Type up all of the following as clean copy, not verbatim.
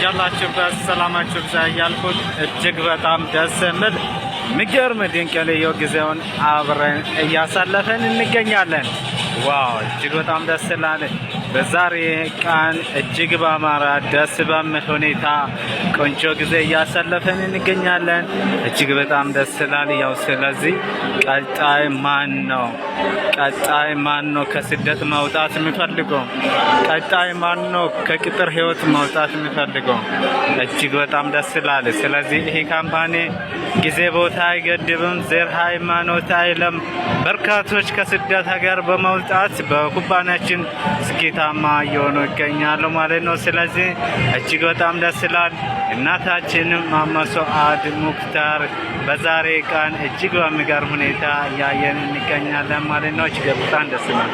በያላችሁበት ሰላማችሁ ብዛ እያልኩት እጅግ በጣም ደስ የሚል የሚገርም ድንቅ ልዩ ጊዜውን አብረን እያሳለፈን እንገኛለን። ዋው እጅግ በጣም ደስ ይላል። በዛሬ ቀን እጅግ በአማራ ደስ በሚል ሁኔታ ቆንጆ ጊዜ እያሳለፈን እንገኛለን። እጅግ በጣም ደስ ይላል። ያው ስለዚህ ቀጣይ ማን ነው ከስደት መውጣት የሚፈልገው? ቀጣይ ማን ነው ከቅጥር ህይወት መውጣት የሚፈልገው? እጅግ በጣም ደስ ይላል። ስለዚህ ይሄ ካምፓኒ ጊዜ ቦታ አይገድብም፣ ዘር ሃይማኖት አይለም። በርካቶች ከስደት ሀገር በመውጣት በኩባንያችን ስኬታማ እየሆኑ ይገኛሉ ማለት ነው። ስለዚህ እጅግ በጣም ደስ ይላል። እናታችንም ማመሶአድ ሙክታር በዛሬ ቀን እጅግ በሚገርም ሁኔታ እያየን እንገኛለን ማለት ነው። እጅግ በጣም ደስ ይላል።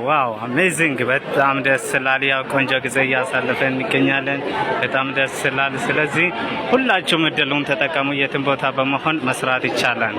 ዋው አሜዚንግ! በጣም ደስ ይላል። ያው ቆንጆ ጊዜ እያሳለፈን እንገኛለን። በጣም ደስ ይላል። ስለዚህ ሁላችሁም እድሉን ተጠቀሙ። የትም ቦታ በመሆን መስራት ይቻላል።